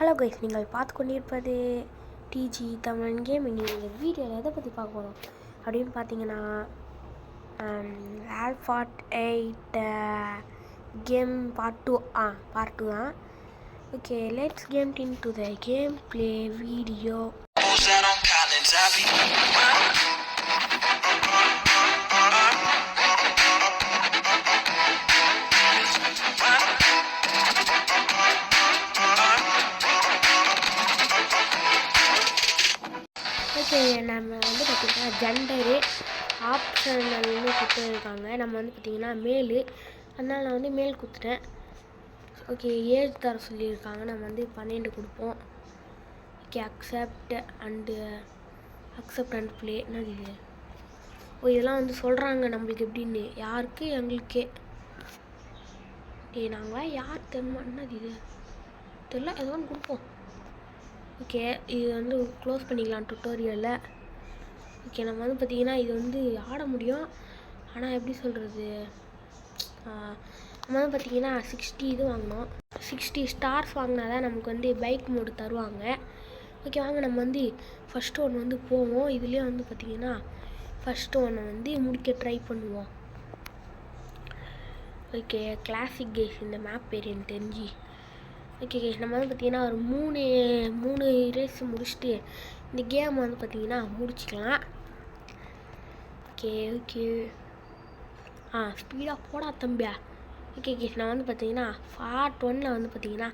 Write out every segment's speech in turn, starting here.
Hello guys, நீங்கள் பார்த்து கொண்டிருப்பது டிஜி தமிழ் கேமிங். இந்த வீடியோவில் எதை பற்றி பார்க்க போகிறோம் அப்படின்னு பார்த்தீங்கன்னா, ஆல்ஃபாட் 8 கேம் பார்ட் 2 தான். Okay, let's game into the game play video. Okay, நம்ம வந்து பார்த்திங்கன்னா ஜெண்டரு ஆப்ஷனல்னு கொடுத்துருக்காங்க. நம்ம வந்து பார்த்திங்கன்னா மேலு, அதனால் நான் வந்து மேல் கொடுத்துட்டேன். ஓகே, ஏஜ் தர சொல்லியிருக்காங்க. நம்ம வந்து 12 கொடுப்போம். Okay, accept and play. என்னது இது? இதெல்லாம் வந்து சொல்கிறாங்க நம்மளுக்கு எப்படின்னு, யாருக்கு? எங்களுக்கே. நாங்கள் யார் தெரியுமா? என்னது இது தெரில, ஏதோ ஒன்று கொடுப்போம். ஓகே, இது வந்து க்ளோஸ் பண்ணிக்கலாம் டுட்டோரியலில். ஓகே, நம்ம வந்து பார்த்திங்கன்னா இது வந்து ஆட முடியும், ஆனால் எப்படி சொல்கிறது, நம்ம வந்து பார்த்திங்கன்னா 60 இது வாங்கினோம். 60 ஸ்டார்ஸ் வாங்கினா தான் நமக்கு வந்து பைக் மோடு தருவாங்க. ஓகே, வாங்க நம்ம வந்து ஃபஸ்ட்டு ஒன்று வந்து போவோம். இதுலேயே வந்து பார்த்திங்கன்னா ஃபஸ்ட்டு ஒன்று வந்து முடிக்க ட்ரை பண்ணுவோம். ஓகே, கிளாசிக் கேஸ் இந்த மேப் பேர் எனக்கு தெரிஞ்சு. ஓகே கேஸ், நம்ம வந்து பார்த்திங்கன்னா ஒரு மூணு ரேஸ் முடிச்சுட்டு இந்த கேம் வந்து பார்த்திங்கன்னா முடிச்சிக்கலாம். ஓகே ஓகே, ஸ்பீடாக போடா தம்பியா. ஓகே கேஸ், நான் வந்து பார்த்திங்கன்னா பார்ட் 1 வந்து பார்த்திங்கன்னா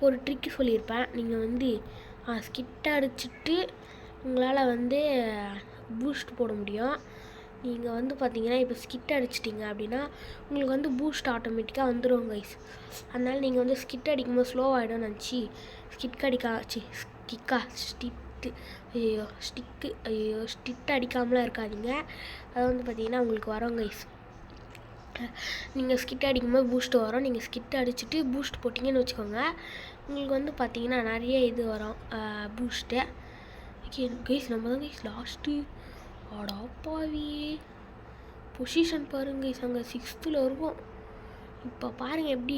ஒரு ட்ரிக்கு சொல்லியிருப்பேன். நீங்கள் வந்து ஸ்கிட் அடிச்சுட்டு உங்களால் வந்து பூஸ்ட் போட முடியும். நீங்கள் வந்து பார்த்தீங்கன்னா இப்போ ஸ்கிட் அடிச்சிட்டிங்க அப்படின்னா உங்களுக்கு வந்து பூஸ்ட் ஆட்டோமேட்டிக்காக வந்துடும் கைஸ். அதனால் நீங்கள் வந்து ஸ்கிட் அடிக்கும்போது ஸ்லோவாகிடும்னு நினச்சி ஸ்டிட் அடிக்காமலாம் இருக்காதீங்க. அது வந்து பார்த்தீங்கன்னா உங்களுக்கு வரும் கைஸ். நீங்கள் ஸ்கிட் அடிக்கும்போது பூஸ்ட் வரும். நீங்கள் ஸ்கிட் அடிச்சுட்டு பூஸ்ட் போட்டிங்கன்னு வச்சுக்கோங்க, உங்களுக்கு வந்து பார்த்தீங்கன்னா நிறைய இது வரும் பூஸ்ட்டு. ஓகே கைஸ், நம்ம தான் கைஸ் லாஸ்ட்டு. அடாப்பாவி, பொசிஷன் பாருங்க கைஸ், அங்கே 6th இருக்கும். இப்போ பாருங்கள் எப்படி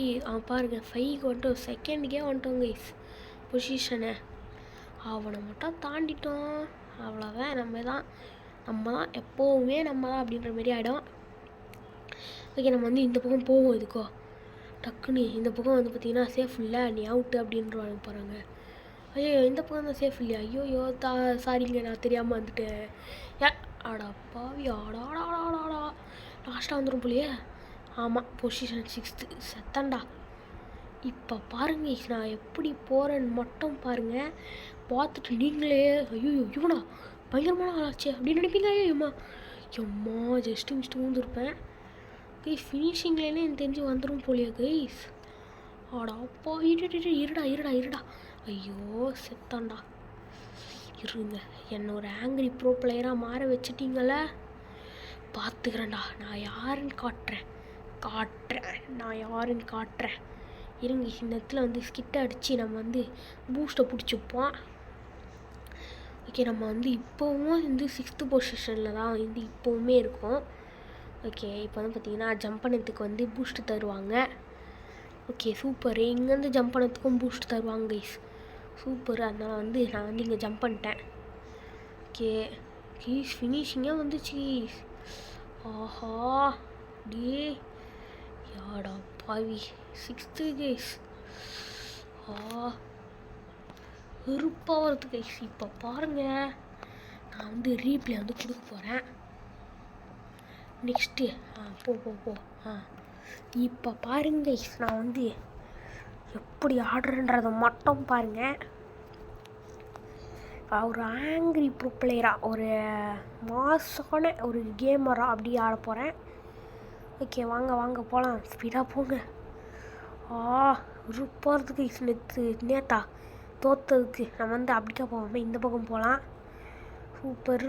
பாருங்கள் 5க்கு வந்துட்டோம், செகண்டுக்கே வந்துட்டோம் கைஸ் பொசிஷனை. அவனை மட்டும் தாண்டிட்டோம், அவ்வளோதான். நம்ம தான் எப்போவுமே நம்ம தான் அப்படின்ற மாரி ஆகிடும். ஓகே, நம்ம வந்து இந்த பக்கம் போவோம். இதுக்கோ டக்குன்னு இந்த பக்கம் வந்து பார்த்திங்கன்னா சேஃப் இல்லை, நீ அவுட்டு அப்படின்றவாங்க போகிறாங்க. ஐயோ, இந்த பக்கம் தான் சேஃப் இல்லையா? ஐயோ சாரிங்க, நான் தெரியாமல் வந்துட்டேன். ஆடா பாவி, ஆடாடாடாடா லாஸ்ட்டாக வந்துடும் போலியே. ஆமாம், பொசிஷன் 6th, செத்தண்டா. இப்போ பாருங்க நான் எப்படி போகிறேன்னு மட்டும் பாருங்கள். பார்த்துட்டு நீங்களே ஐயோ இவனா பயங்கரமான ஆளாச்சே அப்படின்னு நினைப்பீங்க. எம்மா ஜஸ்ட்டு மிஸ்ட்டு ஊந்துருப்பேன் கைஸ். ஃபினிஷிங்லேயே எனக்கு தெரிஞ்சு வந்துடும் போலியே கைஸ். ஆடாப்பா, இருடா. ஐயோ செத்தாண்டா. இருங்க, என்ன ஒரு ஆங்கிரி ப்ரோ பிளேயராக மாற வச்சுட்டீங்கள, பார்த்துக்கிறேன்டா. நான் யாருன்னு காட்டுறேன். இருங்க, இந்த இடத்துல வந்து ஸ்கிட்டை அடித்து நம்ம வந்து பூஸ்ட்டை பிடிச்சிப்போம். ஓகே, நம்ம வந்து இப்போவும் வந்து 6th பொசிஷனில் தான் வந்து இப்போவுமே இருக்கும். ஓகே, இப்போ வந்து பார்த்திங்கன்னா ஜம்ப் பண்ணதுக்கு வந்து பூஸ்ட் தருவாங்க. ஓகே சூப்பர், இங்கேருந்து ஜம்ப் பண்ணதுக்கும் பூஸ்ட் தருவாங்க கைஸ். சூப்பர், அதனால் வந்து நான் வந்து இங்கே ஜம்ப் பண்ணிட்டேன். ஓகே கீஸ், ஃபினிஷிங்காக வந்துச்சு. ஆஹா டே, யாடா பாவி 6th கைஸ். வெறுப்பாக வருது கைஸ். இப்போ பாருங்கள், நான் வந்து ரீப்ளே வந்து கொடுக்க போகிறேன் நெக்ஸ்ட்டு. போ இப்போ பாருங்க கைஸ், நான் வந்து எப்படி ஆடுறேன்றதை மட்டும் பாருங்கள். ஒரு ஆங்கிரி ப்ரோ பிளேயராக, ஒரு மாசான ஒரு கேமராக அப்படி ஆட போகிறேன். ஓகே வாங்க போகலாம், ஸ்பீடாக போங்க. போகிறதுக்கு நேத்தா தோற்றதுக்கு நம்ம வந்து அப்படிக்கா போவோமே, இந்த பக்கம் போகலாம். சூப்பர்.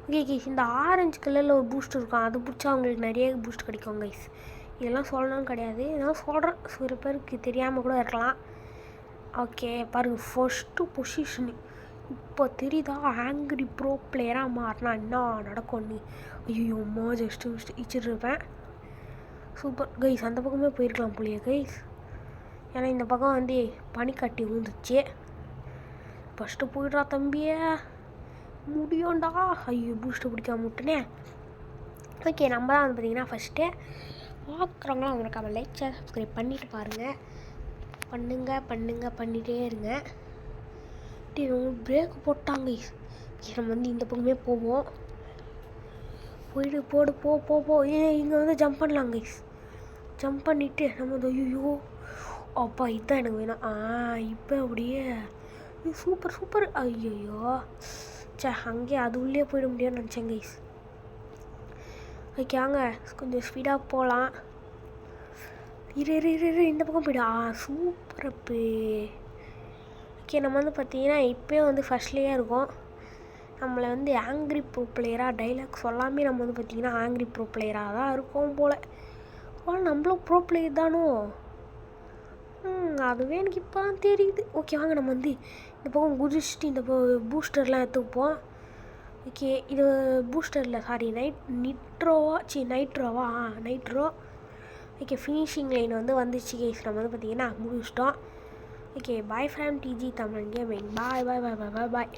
ஓகே கைஸ், இந்த ஆரஞ்சு கலரில் ஒரு பூஸ்ட் இருக்கும், அது பிடிச்சா அவங்களுக்கு நிறைய பூஸ்ட் கிடைக்கும் கைஸ். இதெல்லாம் சொல்லணும்னு கிடையாது, இதெல்லாம் சொல்கிறேன், சில பேருக்கு தெரியாமல் கூட இருக்கலாம். ஓகே பாருங்கள், ஃபஸ்ட்டு பொசிஷனு இப்போ தெரியுதா? ஆங்கிரி ப்ரோ பிளேயராக மாறினா என்ன நடக்கும்னு. ஐயோ அம்மா ஜஸ்ட்டு இச்சிட்ருப்பேன். சூப்பர் கைஸ், அந்த பக்கமே போயிருக்கலாம் போலியே கைஸ். ஏன்னா இந்த பக்கம் வந்து பனிக்கட்டி விழுந்துச்சு. ஃபஸ்ட்டு போயிடுறா தம்பியே, முடியும்டா. ஐயோ பூஸ்ட்டு பிடிக்காம விட்டுனே. ஓகே, நம்ம தான் வந்து பார்த்திங்கன்னா ஃபஸ்ட்டு பார்க்குறவங்களாம் அவங்களுக்கு அவன் லைக் ஷேர் சப்ஸ்கிரைப் பண்ணிவிட்டு பாருங்கள். பண்ணிகிட்டே இருங்க. பிரேக் போட்டாங்க. நம்ம வந்து இந்த பக்கமே போவோம். போடு போ. இங்கே வந்து ஜம்ப் பண்ணலாம் கைஸ். ஜம்ப் பண்ணிவிட்டு நம்ம வந்து ஐயோ அப்பா இதுதான் எனக்கு வேணும். இப்போ அப்படியே சூப்பர். ஐயோ அங்கேயே அது உள்ளே போயிட முடியும்னு நினச்சேன் கைஸ். ஓகே வாங்க கொஞ்சம் ஸ்பீடாக போகலாம். இரு இந்த பக்கம் போய்டா. சூப்பர் அப்பே. ஓகே, நம்ம வந்து பார்த்திங்கன்னா இப்போயே வந்து ஃபஸ்ட்லேயே இருக்கோம். நம்மளை வந்து ஆங்க்ரி ப்ரோ பிளேயராக டைலாக் சொல்லாமே நம்ம வந்து பார்த்திங்கன்னா ஆங்க்ரி ப்ரோ பிளேயராக தான் இருக்கோம் போல். நம்மளும் ப்ரோ பிளேயர் தானோ? அதுவே எனக்கு இப்போ தான் தெரியுது. ஓகே வாங்க நம்ம வந்து இந்த பக்கம் குதிச்சுட்டு இந்த பூஸ்டர்லாம் எடுத்துப்போம். ஓகே, இது பூஸ்டரில் sorry nitro. Okay, finishing line வந்து வந்துச்சு கைஸ். நம்ம வந்து பார்த்திங்கன்னா முடிச்சிட்டோம். Okay, bye from DG Tamil gaming. Bye.